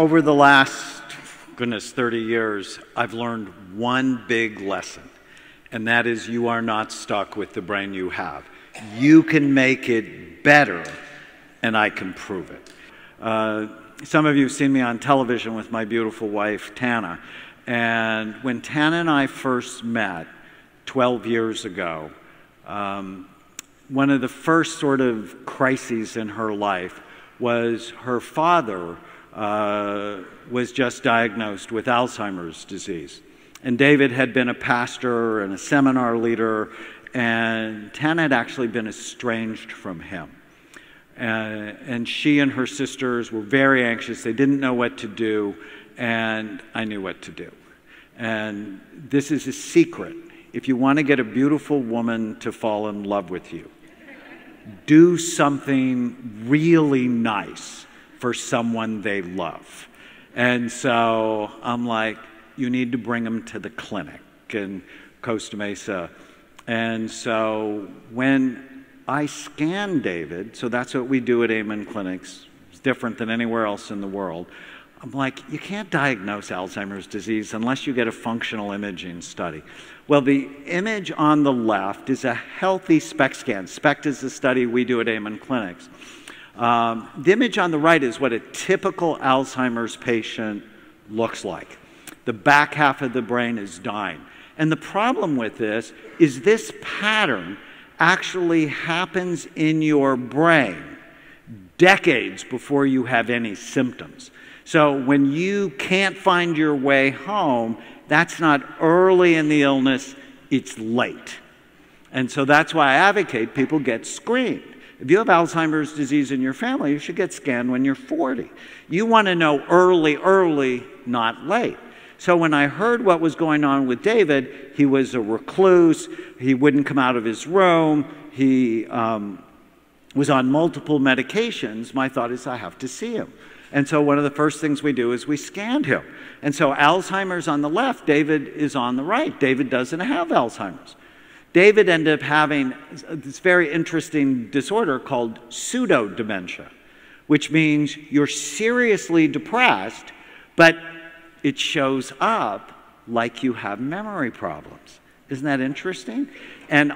over the last, goodness, 30 years, I've learned one big lesson, and that is you are not stuck with the brain you have. You can make it better, and I can prove it. Some of you have seen me on television with my beautiful wife, Tana. And when Tana and I first met 12 years ago, one of the first sort of crises in her life was her father was just diagnosed with Alzheimer's disease. And David had been a pastor and a seminar leader, and Tana had actually been estranged from him. And she and her sisters were very anxious. They didn't know what to do, and I knew what to do. And this is a secret. If you want to get a beautiful woman to fall in love with you, do something really nice for someone they love. And so I'm like, you need to bring them to the clinic in Costa Mesa. And so when I scanned David, so that's what we do at Amen Clinics, it's different than anywhere else in the world. I'm like, you can't diagnose Alzheimer's disease unless you get a functional imaging study. Well, the image on the left is a healthy SPECT scan. SPECT is the study we do at Amen Clinics. The image on the right is what a typical Alzheimer's patient looks like. The back half of the brain is dying. And the problem with this is this pattern actually happens in your brain decades before you have any symptoms. So when you can't find your way home, that's not early in the illness, it's late. And so that's why I advocate people get screened. If you have Alzheimer's disease in your family, you should get scanned when you're 40. You want to know early, not late. So when I heard what was going on with David, he was a recluse, he wouldn't come out of his room, he was on multiple medications. My thought is, I have to see him. And so one of the first things we do is we scanned him. And so Alzheimer's on the left, David is on the right. David doesn't have Alzheimer's. David ended up having this very interesting disorder called pseudo dementia, which means you're seriously depressed, but it shows up like you have memory problems. Isn't that interesting? And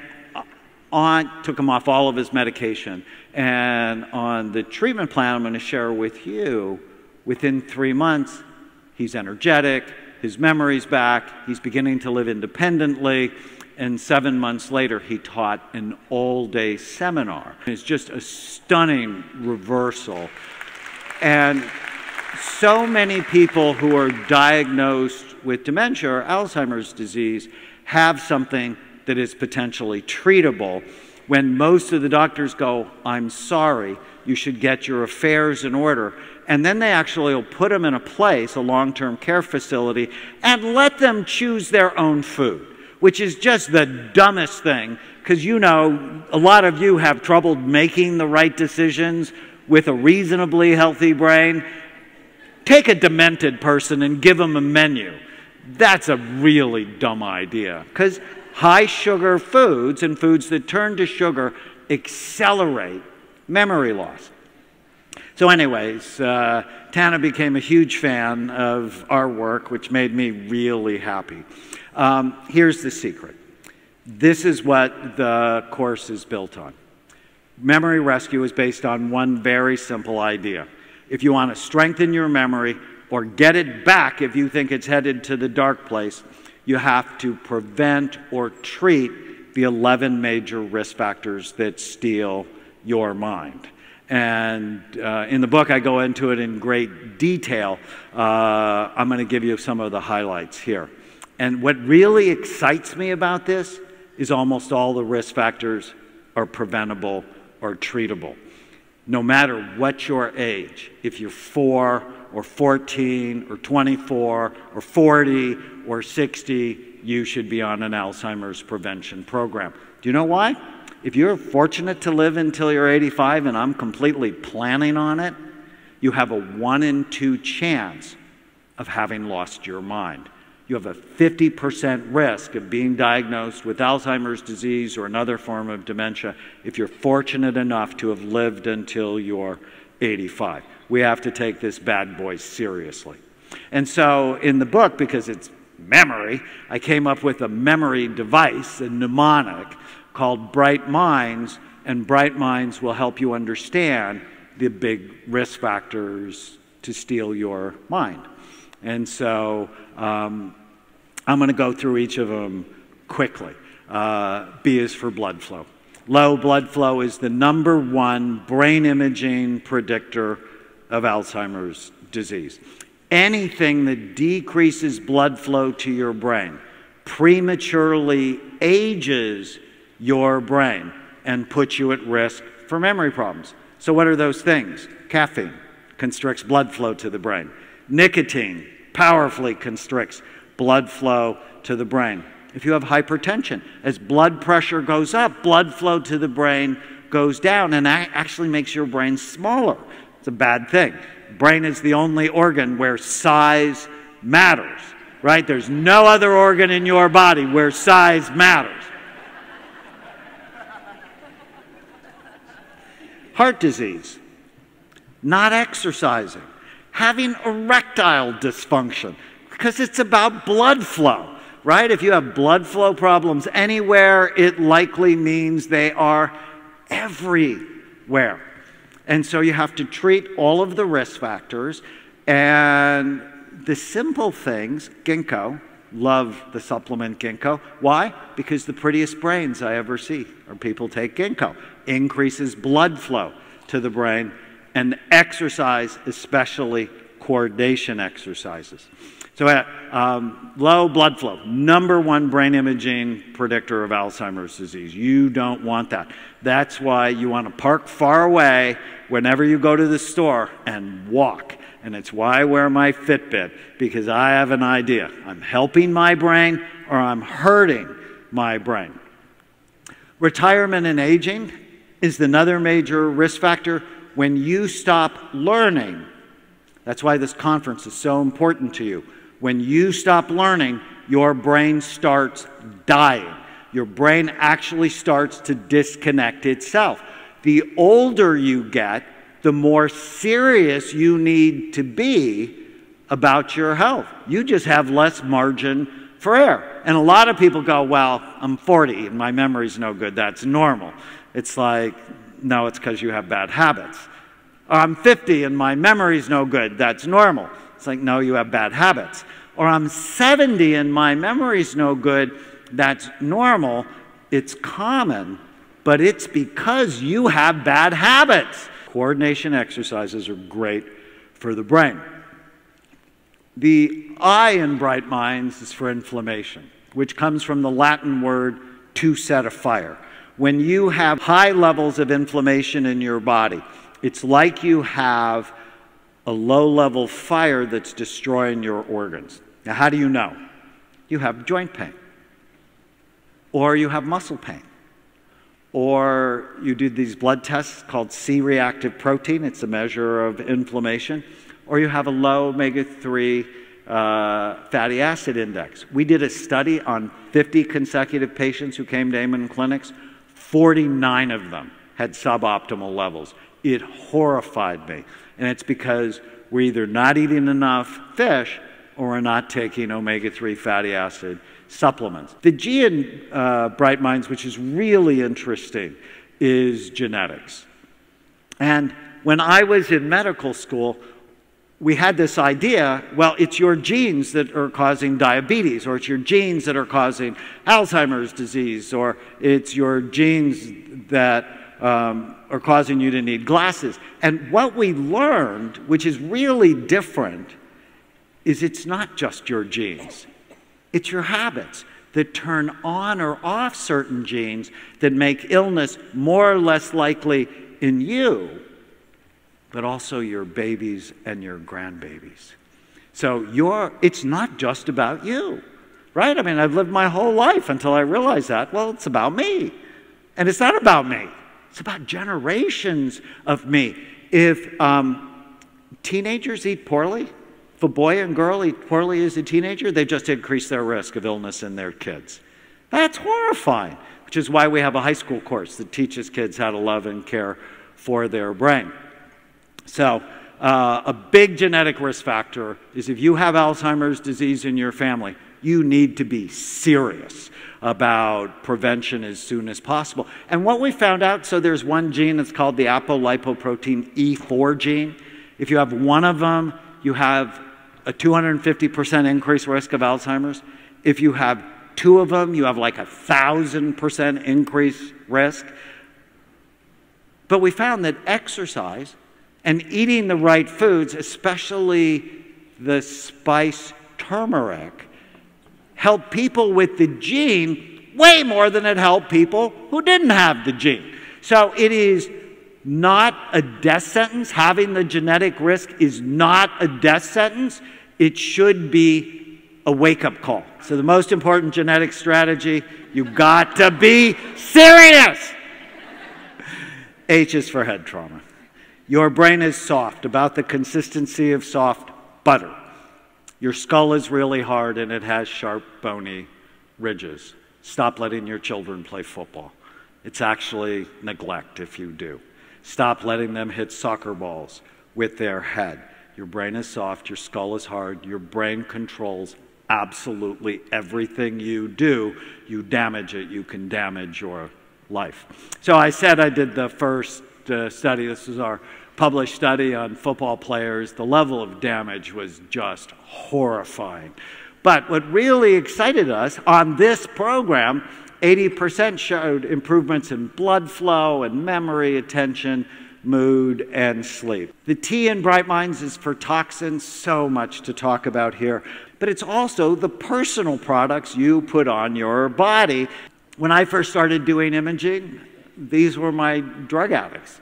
took him off all of his medication. And on the treatment plan I'm going to share with you, within 3 months, he's energetic, his memory's back, he's beginning to live independently, and 7 months later, he taught an all-day seminar. It's just a stunning reversal. And so many people who are diagnosed with dementia or Alzheimer's disease have something that is potentially treatable, when most of the doctors go, I'm sorry, you should get your affairs in order. And then they actually will put them in a place, a long-term care facility, and let them choose their own food, which is just the dumbest thing, because you know, a lot of you have trouble making the right decisions with a reasonably healthy brain. Take a demented person and give them a menu. That's a really dumb idea, because high sugar foods and foods that turn to sugar accelerate memory loss. So anyways, Tana became a huge fan of our work, which made me really happy. Here's the secret. This is what the course is built on. Memory rescue is based on one very simple idea. If you want to strengthen your memory or get it back if you think it's headed to the dark place, you have to prevent or treat the 11 major risk factors that steal your mind. And in the book, I go into it in great detail. I'm going to give you some of the highlights here. And what really excites me about this is almost all the risk factors are preventable or treatable. No matter what your age, if you're 4 or 14 or 24 or 40 or 60, you should be on an Alzheimer's prevention program. Do you know why? If you're fortunate to live until you're 85, and I'm completely planning on it, you have a 1 in 2 chance of having lost your mind. You have a 50% risk of being diagnosed with Alzheimer's disease or another form of dementia if you're fortunate enough to have lived until you're 85. We have to take this bad boy seriously. And so in the book, because it's memory, I came up with a memory device, a mnemonic, called Bright Minds, and Bright Minds will help you understand the big risk factors to steal your mind. And so I'm going to go through each of them quickly. B is for blood flow. Low blood flow is the #1 brain imaging predictor of Alzheimer's disease. Anything that decreases blood flow to your brain prematurely ages your brain and puts you at risk for memory problems. So what are those things? Caffeine constricts blood flow to the brain. Nicotine powerfully constricts blood flow to the brain. If you have hypertension, as blood pressure goes up, blood flow to the brain goes down and actually makes your brain smaller. It's a bad thing. Brain is the only organ where size matters, right? There's no other organ in your body where size matters. Heart disease, not exercising, having erectile dysfunction, because it's about blood flow. Right? If you have blood flow problems anywhere, it likely means they are everywhere. And so you have to treat all of the risk factors. And the simple things, ginkgo, love the supplement ginkgo. Why? Because the prettiest brains I ever see are people take ginkgo. Increases blood flow to the brain, and exercise, especially coordination exercises. So low blood flow, #1 brain imaging predictor of Alzheimer's disease. You don't want that. That's why you want to park far away whenever you go to the store and walk. And it's why I wear my Fitbit, because I have an idea. I'm helping my brain or I'm hurting my brain. Retirement and aging is another major risk factor. When you stop learning, that's why this conference is so important to you. When you stop learning, your brain starts dying. Your brain actually starts to disconnect itself. The older you get, the more serious you need to be about your health. You just have less margin for error. And a lot of people go, well, I'm 40 and my memory's no good. That's normal. It's like, no, it's because you have bad habits. Or I'm 50 and my memory's no good. That's normal. It's like, no, you have bad habits. Or I'm 70 and my memory's no good. That's normal. It's common, but it's because you have bad habits. Coordination exercises are great for the brain. The I in Bright Minds is for inflammation, which comes from the Latin word to set a fire. When you have high levels of inflammation in your body, it's like you have a low-level fire that's destroying your organs. Now, how do you know? You have joint pain, or you have muscle pain, or you do these blood tests called C-reactive protein. It's a measure of inflammation, or you have a low omega-3 fatty acid index. We did a study on 50 consecutive patients who came to Amen clinics. 49 of them had suboptimal levels. It horrified me. And it's because we're either not eating enough fish or we're not taking omega-3 fatty acid supplements. The G in Bright Minds, which is really interesting, is genetics. And when I was in medical school, we had this idea, well, it's your genes that are causing diabetes, or it's your genes that are causing Alzheimer's disease, or it's your genes that are causing you to need glasses. And what we learned, which is really different, is it's not just your genes. It's your habits that turn on or off certain genes that make illness more or less likely in you, but also your babies and your grandbabies. So it's not just about you, right? I mean, I've lived my whole life until I realized that, well, it's about me. And it's not about me. It's about generations of me. If teenagers eat poorly, if a boy and girl eat poorly as a teenager, they just increase their risk of illness in their kids. That's horrifying, which is why we have a high school course that teaches kids how to love and care for their brain. So a big genetic risk factor is if you have Alzheimer's disease in your family, you need to be serious about prevention as soon as possible. And what we found out, so there's one gene that's called the apolipoprotein E4 gene. If you have one of them, you have a 250% increased risk of Alzheimer's. If you have two of them, you have like 1,000% increased risk. But we found that exercise and eating the right foods, especially the spice turmeric, help people with the gene way more than it helped people who didn't have the gene. So it is not a death sentence. Having the genetic risk is not a death sentence. It should be a wake-up call. So the most important genetic strategy, you've got to be serious. H is for head trauma. Your brain is soft, about the consistency of soft butter. Your skull is really hard and it has sharp, bony ridges. Stop letting your children play football. It's actually neglect if you do. Stop letting them hit soccer balls with their head. Your brain is soft, your skull is hard, your brain controls absolutely everything you do. You damage it, you can damage your life. So I said I did the first study. This was our published study on football players. The level of damage was just horrifying. But what really excited us on this program, 80% showed improvements in blood flow and memory, attention, mood, and sleep. The T in Bright Minds is for toxins, so much to talk about here. But it's also the personal products you put on your body. When I first started doing imaging, these were my drug addicts.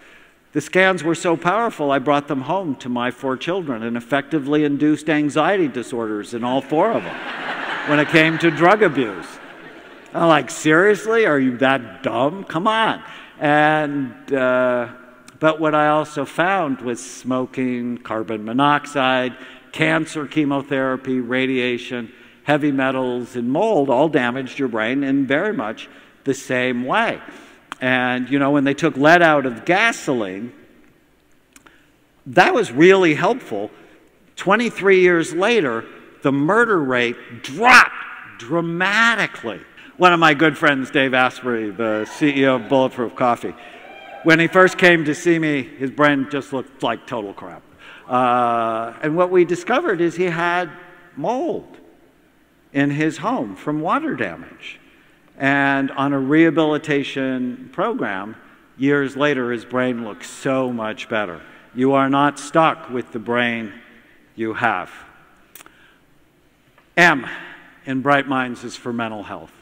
The scans were so powerful, I brought them home to my 4 children and effectively induced anxiety disorders in all 4 of them when it came to drug abuse. I'm like, seriously? Are you that dumb? Come on. And, but what I also found was smoking, carbon monoxide, cancer, chemotherapy, radiation, heavy metals, and mold all damaged your brain in very much the same way. And, you know, when they took lead out of gasoline, that was really helpful. 23 years later, the murder rate dropped dramatically. One of my good friends, Dave Asprey, the CEO of Bulletproof Coffee, when he first came to see me, his brain just looked like total crap. And what we discovered is he had mold in his home from water damage. And on a rehabilitation program, years later, his brain looks so much better. You are not stuck with the brain you have. M in Bright Minds is for mental health.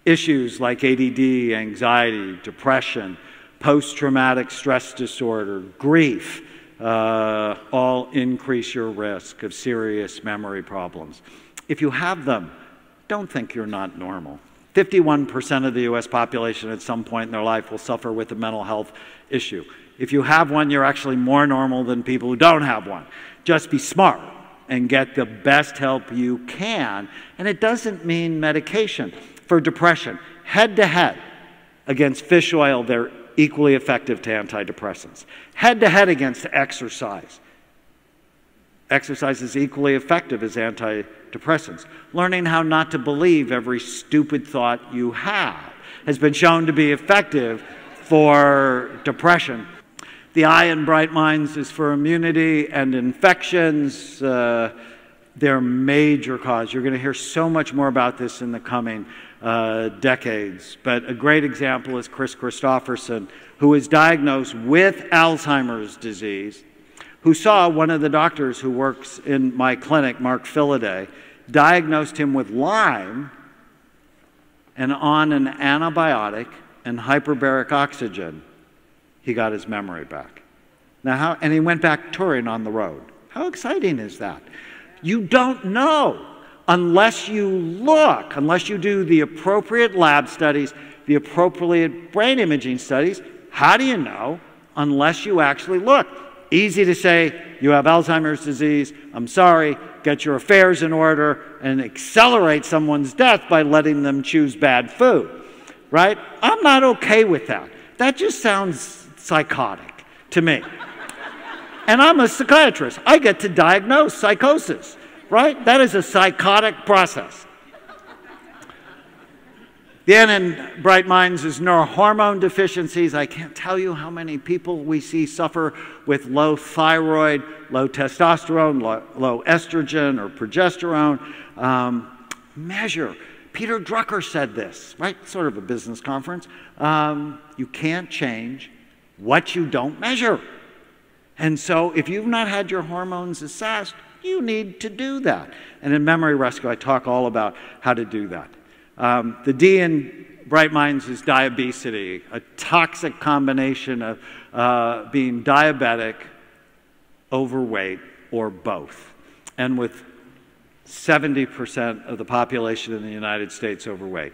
Issues like ADD, anxiety, depression, post-traumatic stress disorder, grief, all increase your risk of serious memory problems. If you have them, don't think you're not normal. 51% of the US population at some point in their life will suffer with a mental health issue. If you have one, you're actually more normal than people who don't have one. Just be smart and get the best help you can. And it doesn't mean medication. For depression, head-to-head against fish oil, they're equally effective to antidepressants. Head-to-head against exercise. Exercise is equally effective as antidepressants. Learning how not to believe every stupid thought you have has been shown to be effective for depression. The I in Bright Minds is for immunity and infections. They're major cause. You're going to hear so much more about this in the coming decades. But a great example is Chris Christopherson, who was diagnosed with Alzheimer's disease, who saw one of the doctors who works in my clinic, Mark Philaday, diagnosed him with Lyme, and on an antibiotic and hyperbaric oxygen, he got his memory back. Now, and he went back touring on the road. How exciting is that? You don't know unless you look, unless you do the appropriate lab studies, the appropriate brain imaging studies. How do you know unless you actually look? Easy to say, you have Alzheimer's disease, I'm sorry, get your affairs in order, and accelerate someone's death by letting them choose bad food, right? I'm not okay with that. That just sounds psychotic to me. And I'm a psychiatrist. I get to diagnose psychosis, right? That is a psychotic process. The N in Bright Minds is neurohormone deficiencies. I can't tell you how many people we see suffer with low thyroid, low testosterone, low estrogen or progesterone. Measure. Peter Drucker said this, right? Sort of a business conference. You can't change what you don't measure. And so if you've not had your hormones assessed, you need to do that. And in Memory Rescue, I talk all about how to do that. The D in Bright Minds is diabesity, a toxic combination of being diabetic, overweight, or both. And with 70% of the population in the United States overweight,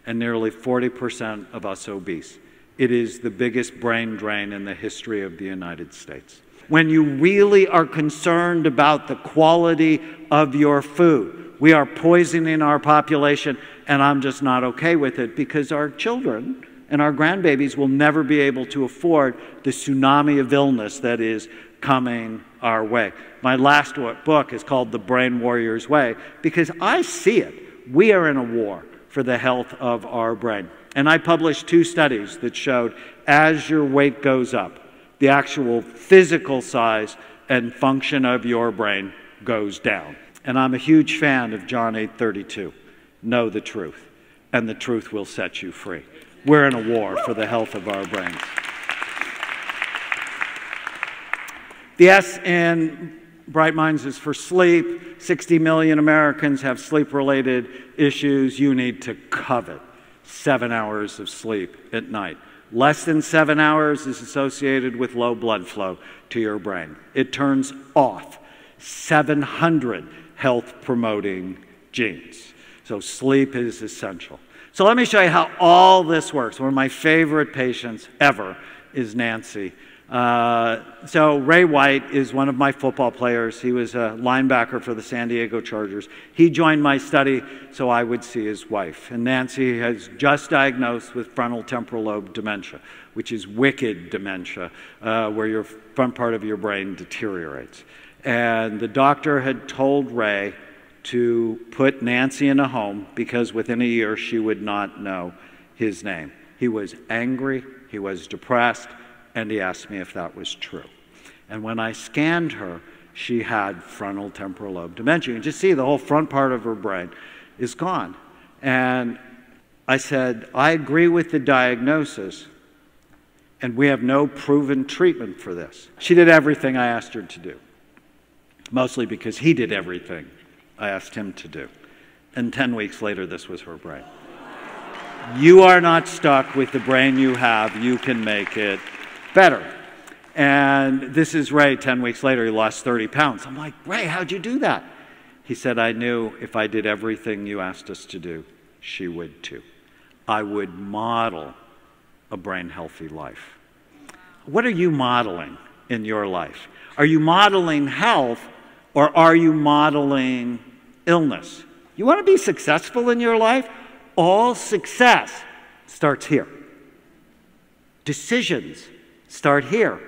and nearly 40% of us obese. It is the biggest brain drain in the history of the United States. When you really are concerned about the quality of your food, we are poisoning our population, and I'm just not okay with it because our children and our grandbabies will never be able to afford the tsunami of illness that is coming our way. My last book is called The Brain Warrior's Way because I see it. We are in a war for the health of our brain. And I published 2 studies that showed as your weight goes up, the actual physical size and function of your brain goes down. And I'm a huge fan of John 8:32. Know the truth, and the truth will set you free. We're in a war for the health of our brains. The S in Bright Minds is for sleep. 60 million Americans have sleep-related issues. You need to covet 7 hours of sleep at night. Less than 7 hours is associated with low blood flow to your brain. It turns off 700 health-promoting genes. So sleep is essential. So let me show you how all this works. One of my favorite patients ever is Nancy. So Ray White is one of my football players. He was a linebacker for the San Diego Chargers. He joined my study so I would see his wife. And Nancy has just diagnosed with frontal temporal lobe dementia, which is wicked dementia, where your front part of your brain deteriorates. And the doctor had told Ray to put Nancy in a home because within a year she would not know his name. He was angry, he was depressed, and he asked me if that was true. And when I scanned her, she had frontal temporal lobe dementia. You can just see the whole front part of her brain is gone. And I said, I agree with the diagnosis, and we have no proven treatment for this. She did everything I asked her to do, mostly because he did everything I asked him to do. And 10 weeks later, this was her brain. You are not stuck with the brain you have. You can make it better. And this is Ray 10 weeks later. He lost 30 pounds. I'm like, Ray, how'd you do that? He said, I knew if I did everything you asked us to do, she would too. I would model a brain-healthy life. What are you modeling in your life? Are you modeling health, or are you modeling illness? You want to be successful in your life? All success starts here. Decisions start here.